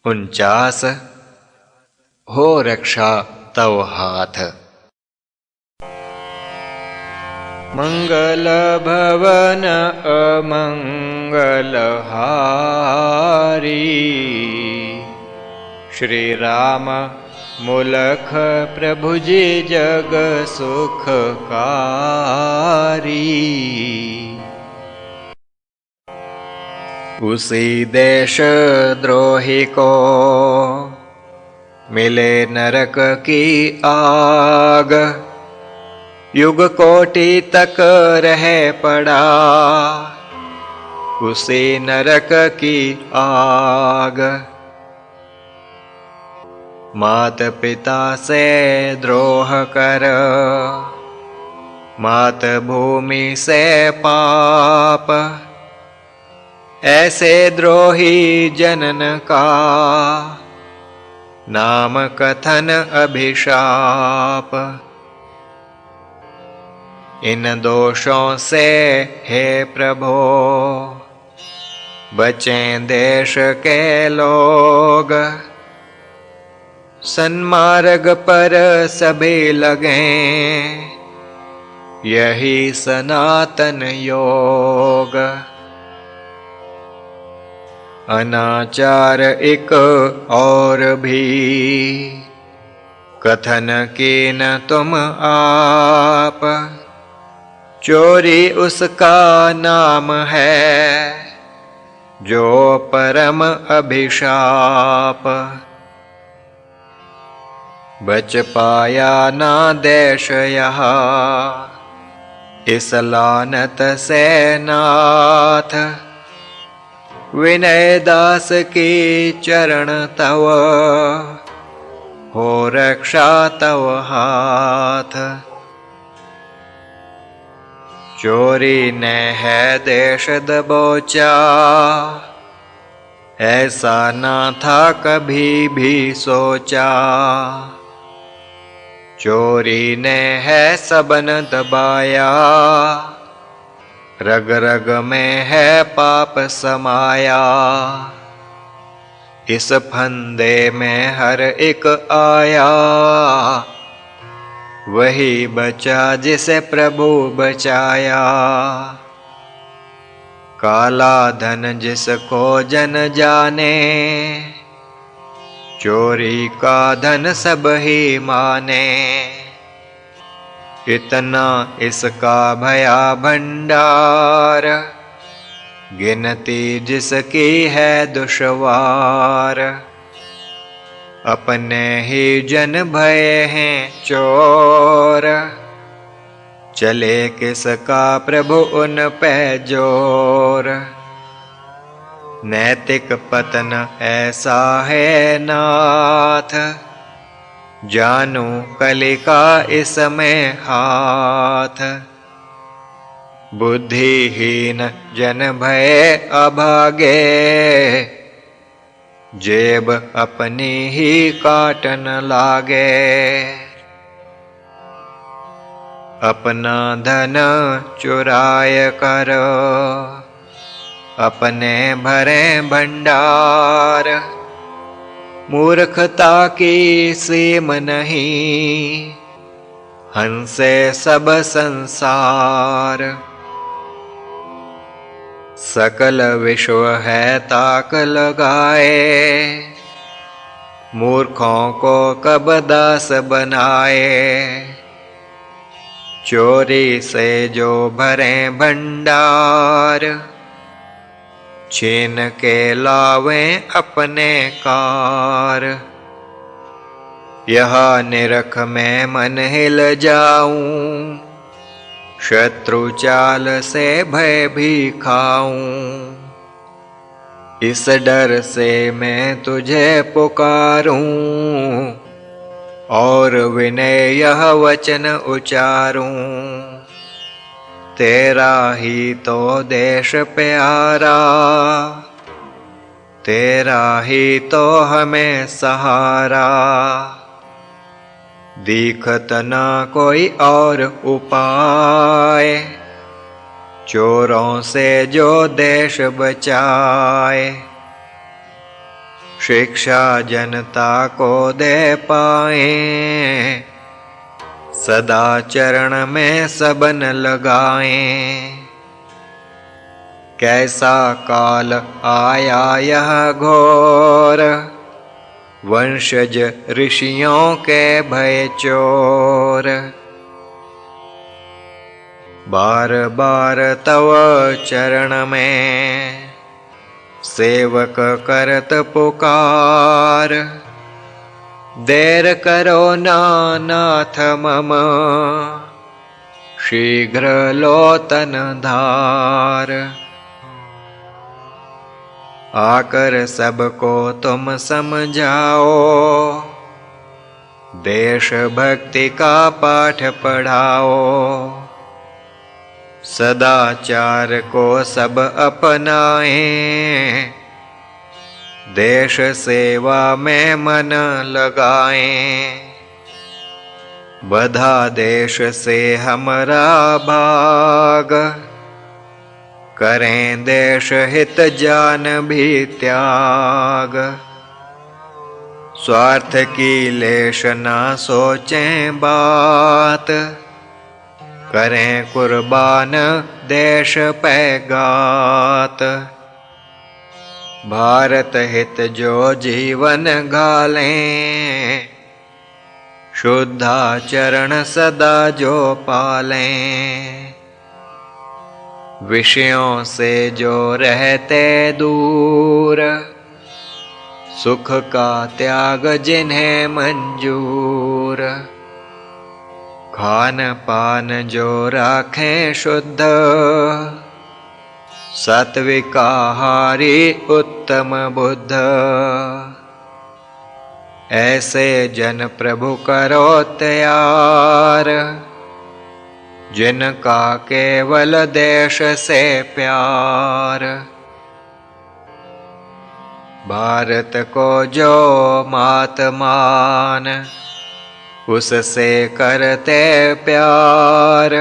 49 हो रक्षा तव हाथ। मंगल भवन अमंगल हारी, श्री राम मुलख प्रभु जी जग सुखकारी। उसी देश द्रोही को मिले नरक की आग, युग कोटि तक रह पड़ा उसी नरक की आग। मात पिता से द्रोह कर, मात भूमि से पाप, ऐसे द्रोही जनन का नाम कथन अभिशाप। इन दोषों से हे प्रभो बचें देश के लोग, सन्मार्ग पर सभी लगें यही सनातन योग। अनाचार एक और भी कथन की न तुम आप, चोरी उसका नाम है जो परम अभिशाप। बच पाया ना देश यहाँ इस लानत से नाथ, विनय दास की चरण तव हो रक्षा तव हाथ। चोरी ने है देश दबोचा, ऐसा ना था कभी भी सोचा। चोरी ने है सबन दबाया, रग रग में है पाप समाया। इस फंदे में हर एक आया, वही बचा जिसे प्रभु बचाया। काला धन जिसको जन जाने, चोरी का धन सब ही माने। इतना इसका भया भंडार, गिनती जिसकी है दुश्वार। अपने ही जन भय हैं चोर, चले किसका प्रभु उन पे जोर। नैतिक पतन ऐसा है नाथ, जानू कलिका इसमें हाथ। बुद्धिहीन जन भय अभागे, जेब अपनी ही काटन लागे। अपना धन चुराय कर, अपने भरे भंडार। मूर्खता की सीम नहीं, हंसे सब संसार। सकल विश्व है ताक लगाए, मूर्खों को कब दास बनाए। चोरी से जो भरे भंडार, छीन के लावें अपने कार। यह निरख में मन हिल जाऊं, शत्रु चाल से भय भी खाऊं। इस डर से मैं तुझे पुकारूं, और विनय यह वचन उचारूं। तेरा ही तो देश प्यारा, तेरा ही तो हमें सहारा। दिखत न कोई और उपाय, चोरों से जो देश बचाए। शिक्षा जनता को दे पाए, सदा चरण में सबन लगाएं। कैसा काल आया यह घोर, वंशज ऋषियों के भय चोर। बार बार तव चरण में सेवक करत पुकार, देर करो ना नाथ मम, शीघ्र लो तन धार। आकर सबको तुम समझाओ, देश भक्ति का पाठ पढ़ाओ। सदाचार को सब अपनाएं, देश सेवा में मन लगाएं। बधा देश से हमारा भाग, करें देश हित जान भी त्याग। स्वार्थ की लेश ना सोचें बात, करें कुर्बान देश पे गात। भारत हित जो जीवन घालें, शुद्धाचरण सदा जो पालें। विषयों से जो रहते दूर, सुख का त्याग जिन्हें मंजूर। खान पान जो राखें शुद्ध, सात्विक आहारी उत्तम बुद्ध। ऐसे जन प्रभु करो तैयार, जिनका केवल देश से प्यार। भारत को जो मात मान, उससे करते प्यार।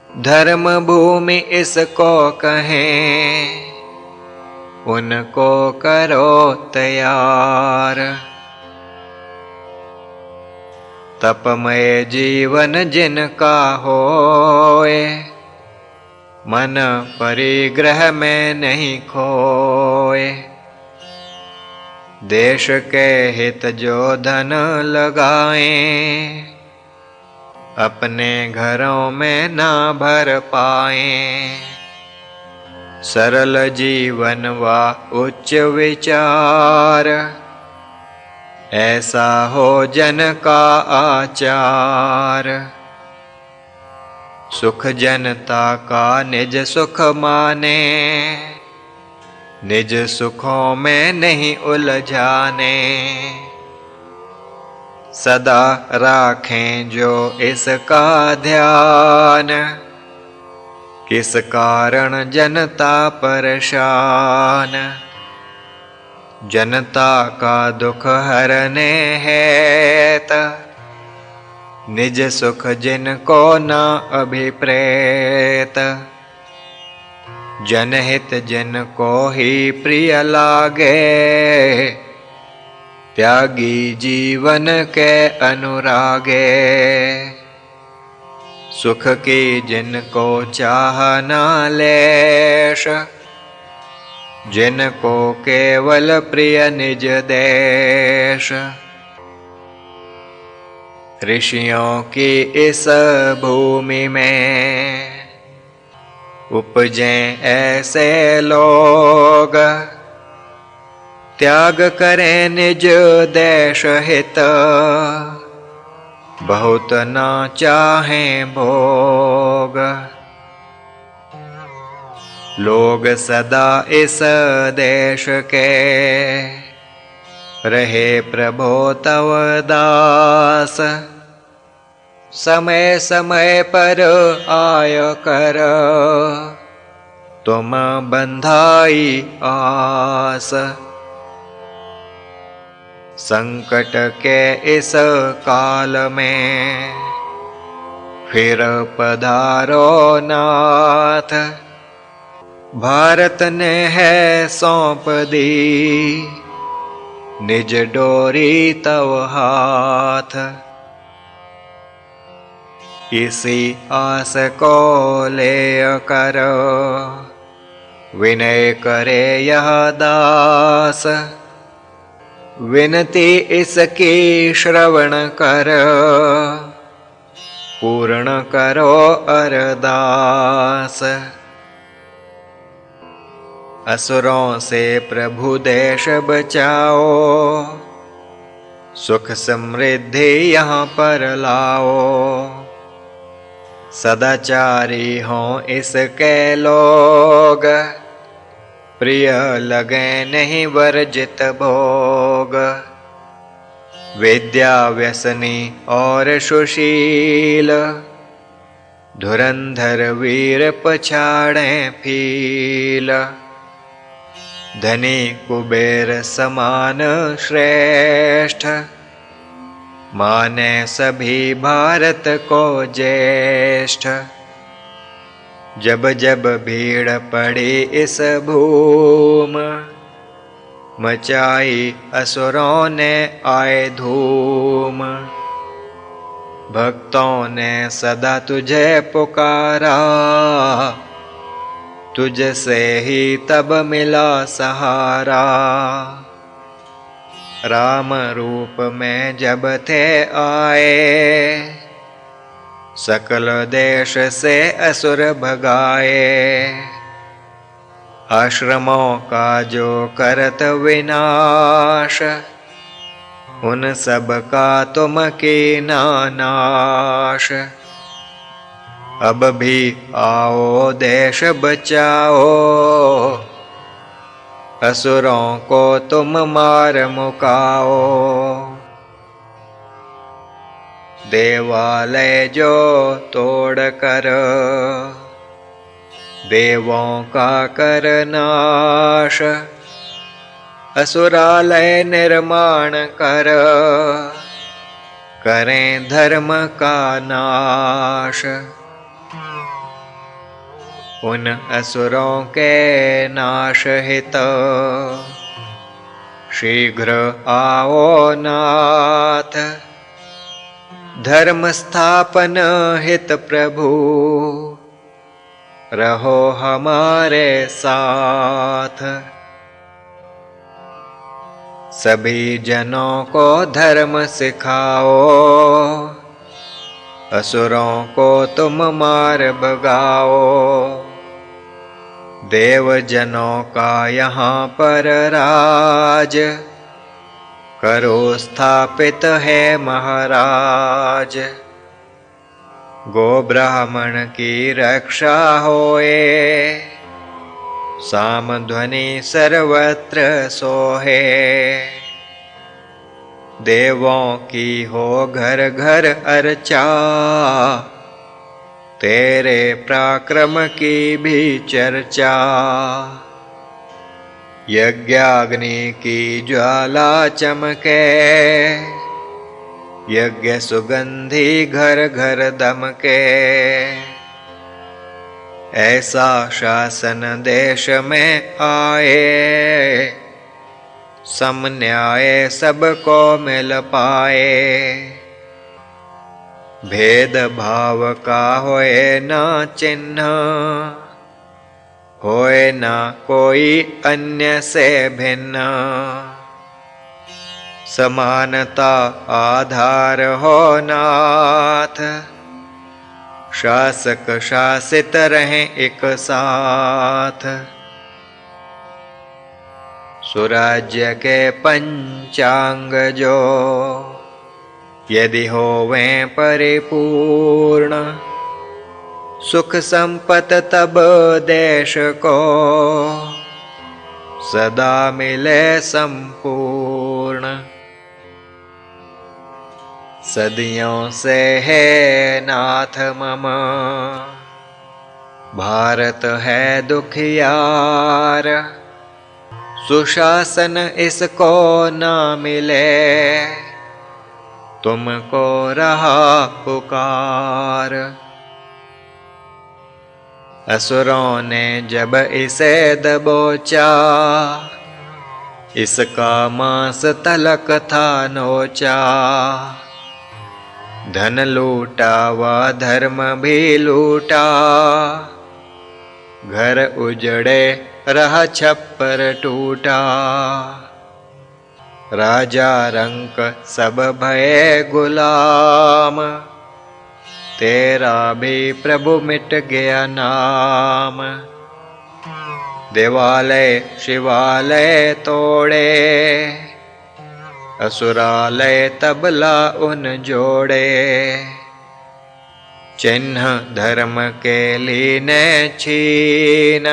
धर्म भूमि इसको कहें, उनको करो तैयार। तपमय जीवन जिनका होए, मन परिग्रह में नहीं खोए। देश के हित जो धन लगाएं, अपने घरों में ना भर पाएं। सरल जीवन व उच्च विचार, ऐसा हो जन का आचार। सुख जनता का निज सुख माने, निज सुखों में नहीं उलझाने। सदा राखें जो इसका ध्यान, किस कारण जनता परेशान। जनता का दुख हरने हेत, निज सुख जिनको न अभिप्रेत। जनहित जिनको ही प्रिय लागे, त्यागी जीवन के अनुरागे। सुख की जिनको चाह न लेश, जिनको केवल प्रिय निज देश। ऋषियों की इस भूमि में उपजें ऐसे लोग, त्याग करें निज देश हित, बहुत न चाहें भोग। लोग सदा इस देश के, रहे प्रभो तव दास। समय समय पर आय कर, तुम बंधाई आस। संकट के इस काल में, फिर पधारो नाथ। भारत ने है सौंप दी, निज डोरी तव हाथ। इसी आस को ले कर विनय करे यह दास। विनती इसकी श्रवण कर पूर्ण करो अरदास। असुरों से प्रभु देश बचाओ, सुख समृद्धि यहाँ पर लाओ। सदाचारी हों इसके लोग, प्रिय लगे नहीं वर्जित भोग। विद्या व्यसनी और सुशील, धुरंधर वीर पछाड़े फील। धनी कुबेर समान श्रेष्ठ, माने सभी भारत को ज्येष्ठ। जब जब भीड़ पड़ी इस भूम, मचाई असुरों ने आए धूम। भक्तों ने सदा तुझे पुकारा, तुझसे ही तब मिला सहारा। राम रूप में जब थे आए, सकल देश से असुर भगाए। आश्रमों का जो करत विनाश, उन सब का तुम कीना नाश। अब भी आओ देश बचाओ, असुरों को तुम मार मुकाओ। देवालय जो तोड़ कर देवों का कर नाश। असुरालय निर्माण कर करें धर्म का नाश। उन असुरों के नाश हित शीघ्र आओ नाथ। धर्म स्थापन हित प्रभु रहो हमारे साथ। सभी जनों को धर्म सिखाओ, असुरों को तुम मार भगाओ। देव जनों का यहाँ पर राज, करो स्थापित है महाराज। गो ब्राह्मण की रक्षा होए, साम ध्वनि सर्वत्र सोहे। देवों की हो घर घर अर्चा, तेरे पराक्रम की भी चर्चा। यज्ञाग्नि की ज्वाला चमके, यज्ञ सुगंधि घर घर दमके। ऐसा शासन देश में आए, सम न्याय सबको मिल पाए। भेद भाव का होए ना चिन्ह, होए ना कोई अन्य से भिन्न। समानता आधार हो नाथ, शासक शासित रहें एक साथ। सुराज्य के पंचांग जो यदि होवें परिपूर्ण, सुख संपत तब देश को सदा मिले संपूर्ण। सदियों से है नाथ मम, भारत है दुखियार। सुशासन इसको ना मिले, तुमको रहा पुकार। असुरों ने जब इसे दबोचा, इसका मांस तलक था नोचा, धन लूटा व धर्म भी लूटा, घर उजड़े रहा छप्पर टूटा, राजा रंक सब भये गुलाम, तेरा भी प्रभु मिट गया नाम। देवालय शिवालय तोड़े, असुरालय तबला उन जोड़े, चिन्ह धर्म के लीने छीन,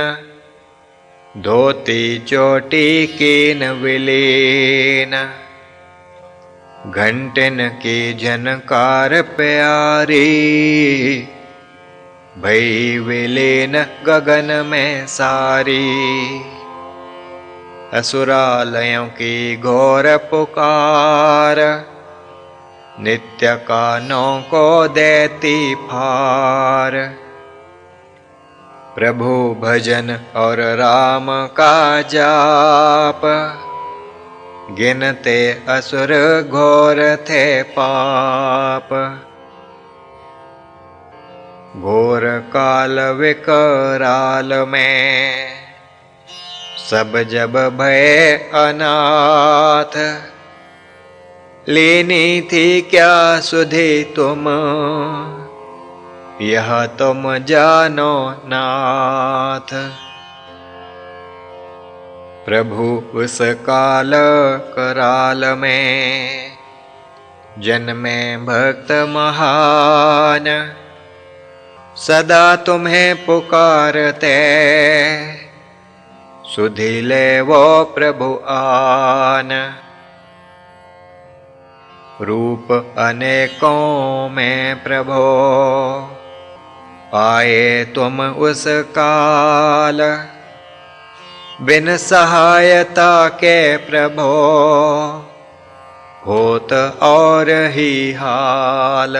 धोती चोटी कीन विलीन, घंटिन की झनकार प्यारी, भई विलीन गगन में सारी। असुरालयों की घोर पुकार, नित्य कानों को देती फार, प्रभु भजन और राम का जाप, गिनते असुर घोर थे पाप। घोर काल विकराल में, सब जब भय अनाथ, लेनी थी क्या सुधि तुम, यह तुम जानो नाथ। प्रभु उस काल कराल में, जन्मे भक्त महान, सदा तुम्हें पुकारते, सुधि ले वो प्रभु आन। रूप अनेकों में प्रभो, आए तुम उस काल, बिन सहायता के प्रभो, होत और ही हाल।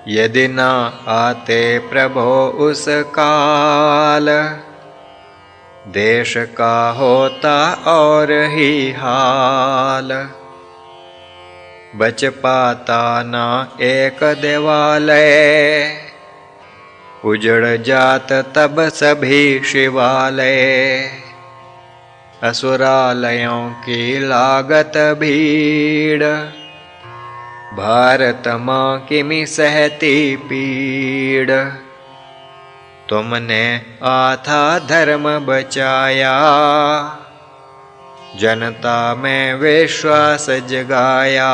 यदि न आते प्रभो उस काल, देश का होता और ही हाल। बच पाता ना एक देवालय, उजड़ जात तब सभी शिवालय। असुरालयों की लागत भीड़, भारत माँ किमि सहती पीड़। तुमने आथा धर्म बचाया, जनता में विश्वास जगाया।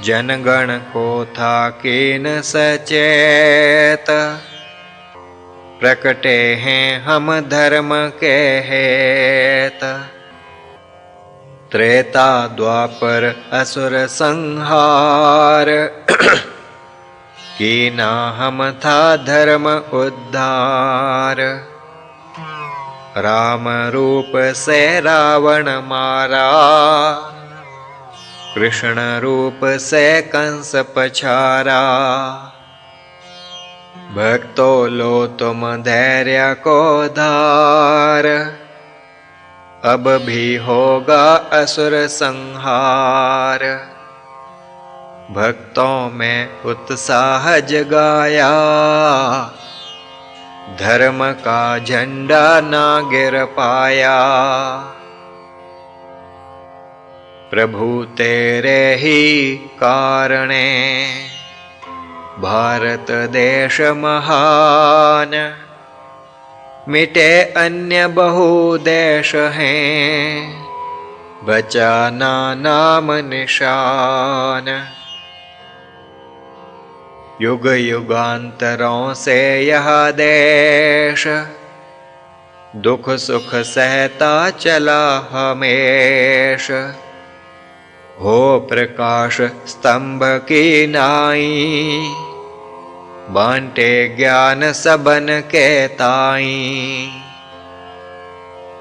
जनगण को था कीन सचेत, प्रकटे हैं हम धर्म के हेत। त्रेता द्वापर असुर संहार, कीना हम था धर्म उद्धार। राम रूप से रावण मारा, कृष्ण रूप से कंस पछारा। भक्तों लो तुम धैर्य को धार, अब भी होगा असुर संहार। भक्तों में उत्साह जगाया, धर्म का झंडा ना गिर पाया। प्रभु तेरे ही कारणे, भारत देश महान। मिटे अन्य बहु देश हैं, बचा ना नाम निशान। युग युगांतरों से यह देश, दुख सुख सहता चला हमेश। हो प्रकाश स्तंभ की नाई, बांटे ज्ञान सबन के ताई।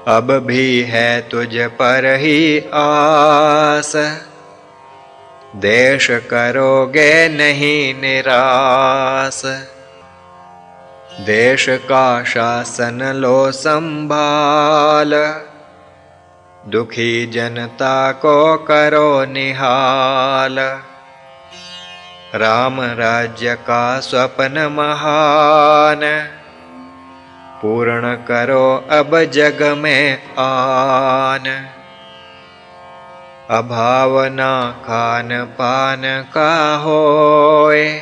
अब भी है तुझ पर ही आस, देश करोगे नहीं निराश। देश का शासन लो संभाल, दुखी जनता को करो निहाल। राम राज्य का स्वप्न महान, पूर्ण करो अब जग में आन। अभावना खान पान का होए,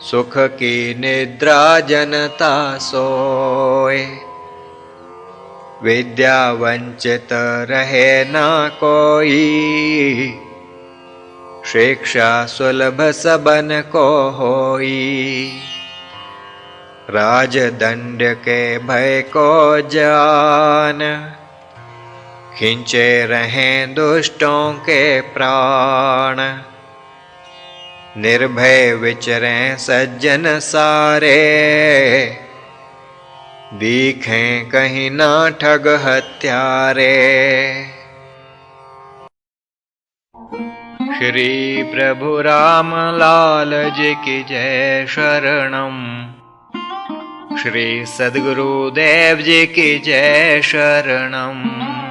सुख की निद्रा जनता सोए। विद्या वंचित रहे ना कोई, शिक्षा सुलभ सबन को होई। राजदंड के भय को जान, खिंचे रहें दुष्टों के प्राण। निर्भय विचरें सज्जन सारे, दिखें कहीं ना ठग हत्यारे। श्री प्रभु राम लाल जी की जय शरणम। श्री सद्गुरुदेव जी की जय शरणम।